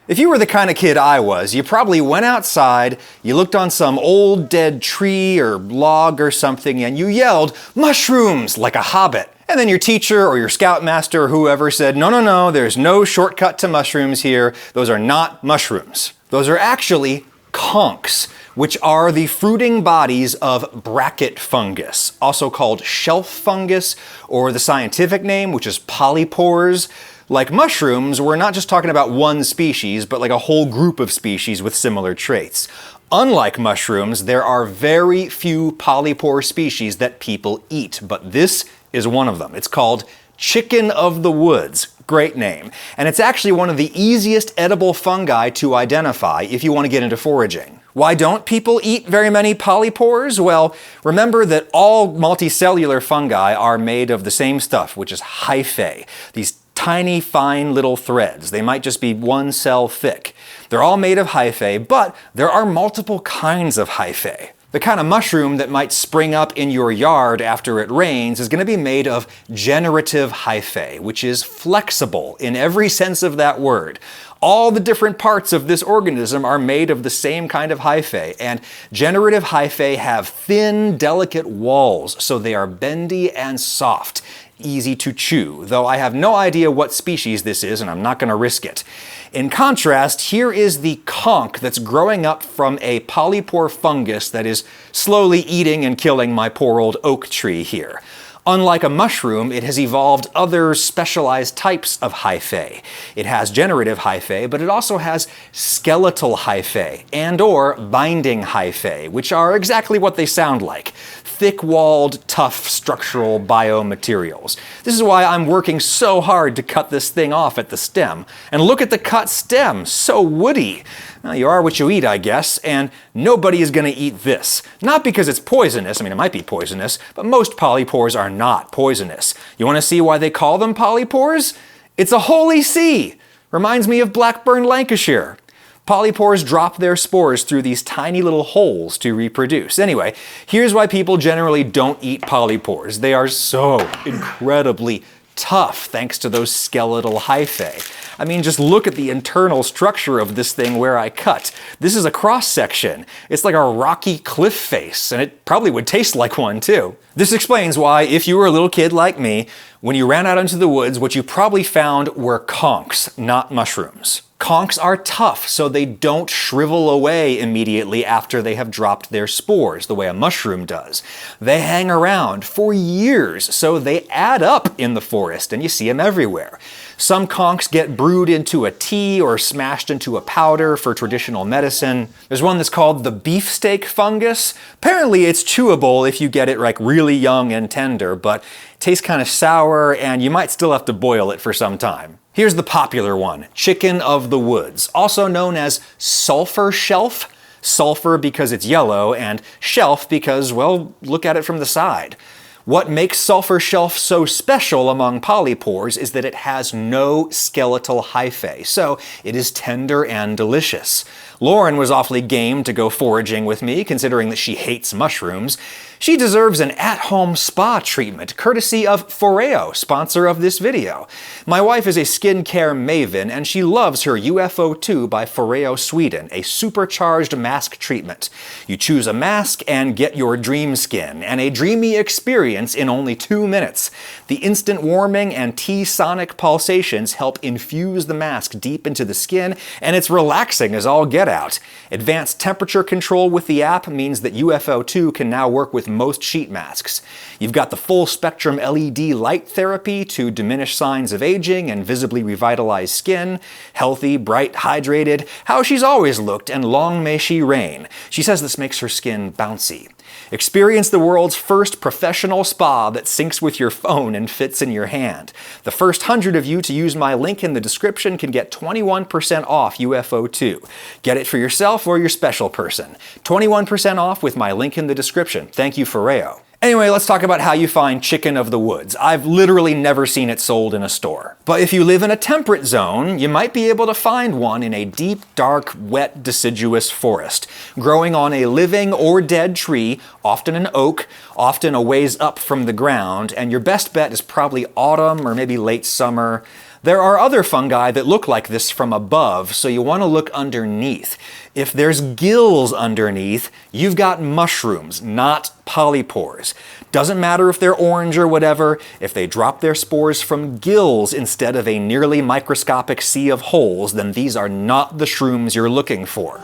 If you were the kind of kid I was, you probably went outside, you looked on some old dead tree or log or something, and you yelled, "Mushrooms!" like a hobbit. And then your teacher or your scoutmaster or whoever said, "No, no, no, there's no shortcut to mushrooms here. Those are not mushrooms. Those are actually conchs, which are the fruiting bodies of bracket fungus, also called shelf fungus, or the scientific name, which is polypores. Like mushrooms, we're not just talking about one species, but like a whole group of species with similar traits. Unlike mushrooms, there are very few polypore species that people eat, but this is one of them. It's called chicken of the woods. Great name. And it's actually one of the easiest edible fungi to identify if you want to get into foraging. Why don't people eat very many polypores? Well, remember that all multicellular fungi are made of the same stuff, which is hyphae. These tiny, fine little threads. They might just be one cell thick. They're all made of hyphae, but there are multiple kinds of hyphae. The kind of mushroom that might spring up in your yard after it rains is going to be made of generative hyphae, which is flexible in every sense of that word. All the different parts of this organism are made of the same kind of hyphae, and generative hyphae have thin, delicate walls, so they are bendy and soft. Easy to chew, though I have no idea what species this is and I'm not going to risk it. In contrast, here is the conch that's growing up from a polypore fungus that is slowly eating and killing my poor old oak tree here. Unlike a mushroom, it has evolved other specialized types of hyphae. It has generative hyphae, but it also has skeletal hyphae and/or binding hyphae, which are exactly what they sound like. Thick-walled, tough structural biomaterials. This is why I'm working so hard to cut this thing off at the stem. And look at the cut stem, so woody. Well, you are what you eat, I guess, and nobody is going to eat this. Not because it's poisonous, I mean, it might be poisonous, but most polypores are not poisonous. You want to see why they call them polypores? It's a holy see! Reminds me of Blackburn, Lancashire. Polypores drop their spores through these tiny little holes to reproduce. Anyway, here's why people generally don't eat polypores. They are so incredibly tough thanks to those skeletal hyphae. I mean, just look at the internal structure of this thing where I cut. This is a cross-section. It's like a rocky cliff face, and it probably would taste like one too. This explains why, if you were a little kid like me, when you ran out into the woods, what you probably found were conchs, not mushrooms. Conchs are tough, so they don't shrivel away immediately after they have dropped their spores, the way a mushroom does. They hang around for years, so they add up in the forest, and you see them everywhere. Some conchs get brewed into a tea or smashed into a powder for traditional medicine. There's one that's called the beefsteak fungus. Apparently it's chewable if you get it like really young and tender, but it tastes kind of sour and you might still have to boil it for some time. Here's the popular one, chicken of the woods, also known as sulfur shelf. Sulfur because it's yellow, and shelf because, well, look at it from the side. What makes sulfur shelf so special among polypores is that it has no skeletal hyphae, so it is tender and delicious. Lauren was awfully game to go foraging with me, considering that she hates mushrooms. She deserves an at-home spa treatment, courtesy of Foreo, sponsor of this video. My wife is a skincare maven, and she loves her UFO2 by Foreo Sweden, a supercharged mask treatment. You choose a mask and get your dream skin, and a dreamy experience in only 2 minutes. The instant warming and T-sonic pulsations help infuse the mask deep into the skin, and it's relaxing as all get out. Advanced temperature control with the app means that UFO2 can now work with most sheet masks. You've got the full spectrum LED light therapy to diminish signs of aging and visibly revitalize skin. Healthy, bright, hydrated, how she's always looked, and long may she reign. She says this makes her skin bouncy. Experience the world's first professional spa that syncs with your phone and fits in your hand. The first 100 of you to use my link in the description can get 21% off UFO2. Get it for yourself or your special person. 21% off with my link in the description. Thank you, Foreo. Anyway, let's talk about how you find chicken of the woods. I've literally never seen it sold in a store. But if you live in a temperate zone, you might be able to find one in a deep, dark, wet, deciduous forest, growing on a living or dead tree, often an oak, often a ways up from the ground, and your best bet is probably autumn or maybe late summer. There are other fungi that look like this from above, so you want to look underneath. If there's gills underneath, you've got mushrooms, not polypores. Doesn't matter if they're orange or whatever, if they drop their spores from gills instead of a nearly microscopic sea of holes, then these are not the shrooms you're looking for.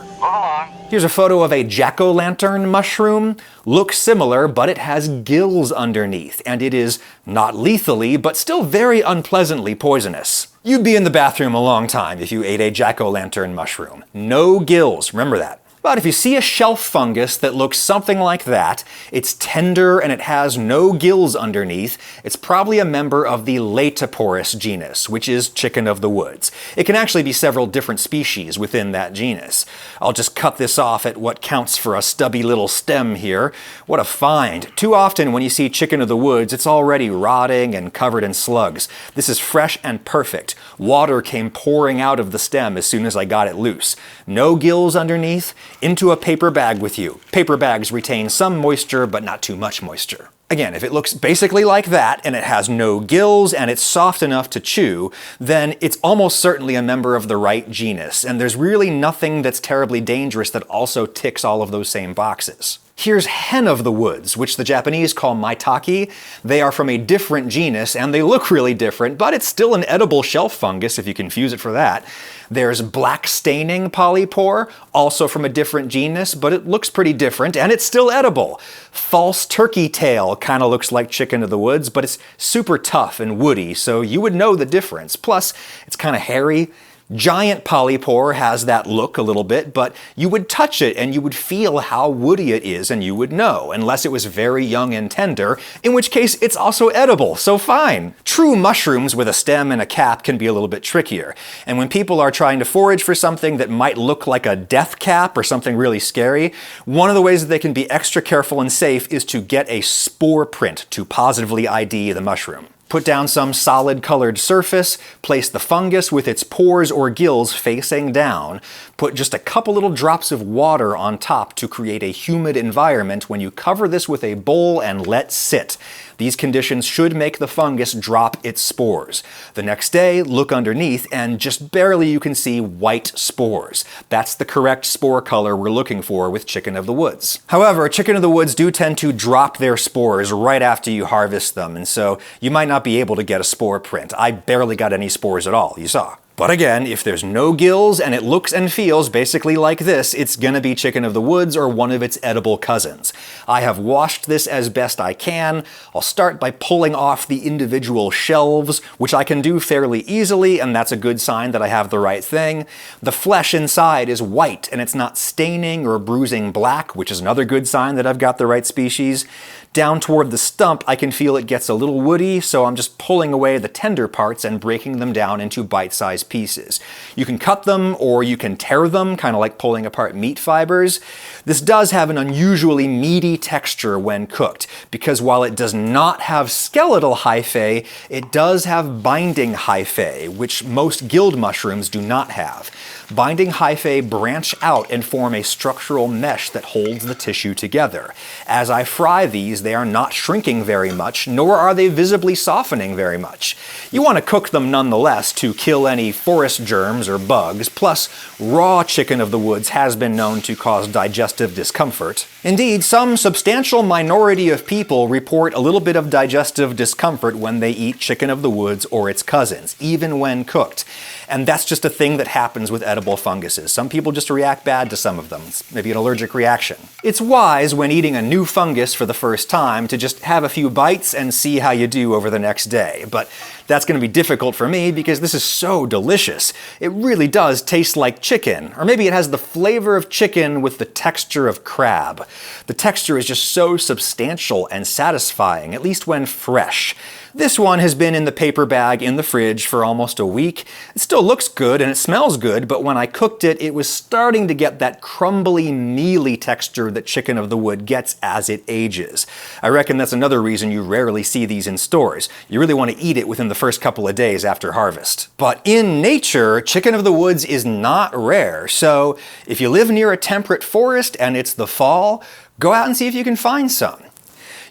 Here's a photo of a jack-o'-lantern mushroom. Looks similar, but it has gills underneath, and it is not lethally, but still very unpleasantly poisonous. You'd be in the bathroom a long time if you ate a jack-o'-lantern mushroom. No gills, remember that. But if you see a shelf fungus that looks something like that, it's tender and it has no gills underneath, it's probably a member of the Latoporus genus, which is chicken of the woods. It can actually be several different species within that genus. I'll just cut this off at what counts for a stubby little stem here. What a find. Too often when you see chicken of the woods, it's already rotting and covered in slugs. This is fresh and perfect. Water came pouring out of the stem as soon as I got it loose. No gills underneath. Into a paper bag with you. Paper bags retain some moisture, but not too much moisture. Again, if it looks basically like that, and it has no gills, and it's soft enough to chew, then it's almost certainly a member of the right genus, and there's really nothing that's terribly dangerous that also ticks all of those same boxes. Here's hen of the woods, which the Japanese call maitake. They are from a different genus, and they look really different, but it's still an edible shelf fungus if you confuse it for that. There's black staining polypore, also from a different genus, but it looks pretty different, and it's still edible. False turkey tail kind of looks like chicken of the woods, but it's super tough and woody, so you would know the difference. Plus, it's kind of hairy. Giant polypore has that look a little bit, but you would touch it and you would feel how woody it is and you would know, unless it was very young and tender, in which case it's also edible, so fine. True mushrooms with a stem and a cap can be a little bit trickier, and when people are trying to forage for something that might look like a death cap or something really scary, one of the ways that they can be extra careful and safe is to get a spore print to positively ID the mushroom. Put down some solid colored surface, place the fungus with its pores or gills facing down, put just a couple little drops of water on top to create a humid environment when you cover this with a bowl and let sit. These conditions should make the fungus drop its spores. The next day, look underneath and just barely you can see white spores. That's the correct spore color we're looking for with chicken of the woods. However, chicken of the woods do tend to drop their spores right after you harvest them, and so you might not be able to get a spore print. I barely got any spores at all, you saw. But again, if there's no gills and it looks and feels basically like this, it's gonna be chicken of the woods or one of its edible cousins. I have washed this as best I can. I'll start by pulling off the individual shelves, which I can do fairly easily, and that's a good sign that I have the right thing. The flesh inside is white and it's not staining or bruising black, which is another good sign that I've got the right species. Down toward the stump, I can feel it gets a little woody, so I'm just pulling away the tender parts and breaking them down into bite-sized pieces. You can cut them or you can tear them, kind of like pulling apart meat fibers. This does have an unusually meaty texture when cooked, because while it does not have skeletal hyphae, it does have binding hyphae, which most gilled mushrooms do not have. Binding hyphae branch out and form a structural mesh that holds the tissue together. As I fry these, they are not shrinking very much, nor are they visibly softening very much. You want to cook them nonetheless to kill any forest germs or bugs, plus raw chicken of the woods has been known to cause digestive discomfort. Indeed, some substantial minority of people report a little bit of digestive discomfort when they eat chicken of the woods or its cousins, even when cooked. And that's just a thing that happens with edible funguses. Some people just react bad to some of them. It's maybe an allergic reaction. It's wise when eating a new fungus for the first time to just have a few bites and see how you do over the next day. But that's going to be difficult for me because this is so delicious. It really does taste like chicken. Or maybe it has the flavor of chicken with the texture of crab. The texture is just so substantial and satisfying, at least when fresh. This one has been in the paper bag in the fridge for almost a week. It still looks good and it smells good, but when I cooked it, it was starting to get that crumbly, mealy texture that chicken of the wood gets as it ages. I reckon that's another reason you rarely see these in stores. You really want to eat it within the first couple of days after harvest. But in nature, chicken of the woods is not rare, so if you live near a temperate forest and it's the fall, go out and see if you can find some.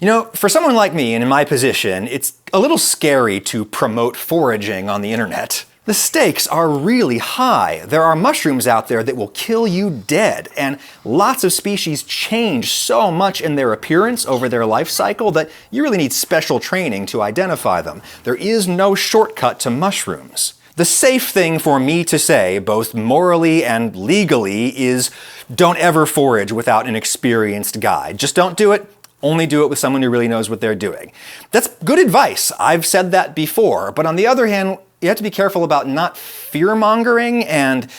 You know, for someone like me and in my position, it's a little scary to promote foraging on the internet. The stakes are really high. There are mushrooms out there that will kill you dead, and lots of species change so much in their appearance over their life cycle that you really need special training to identify them. There is no shortcut to mushrooms. The safe thing for me to say, both morally and legally, is don't ever forage without an experienced guide. Just don't do it. Only do it with someone who really knows what they're doing. That's good advice. I've said that before. But on the other hand, you have to be careful about not fear-mongering and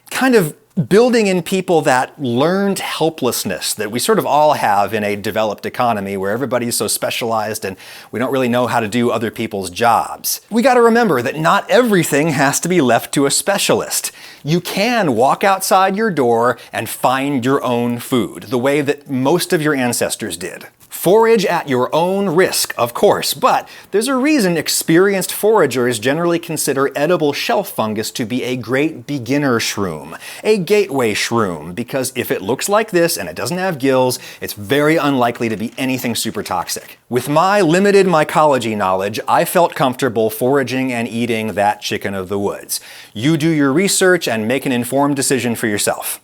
kind of building in people that learned helplessness that we sort of all have in a developed economy where everybody's so specialized and we don't really know how to do other people's jobs. We gotta remember that not everything has to be left to a specialist. You can walk outside your door and find your own food, the way that most of your ancestors did. Forage at your own risk, of course, but there's a reason experienced foragers generally consider edible shelf fungus to be a great beginner shroom, a gateway shroom, because if it looks like this and it doesn't have gills, it's very unlikely to be anything super toxic. With my limited mycology knowledge, I felt comfortable foraging and eating that chicken of the woods. You do your research and make an informed decision for yourself.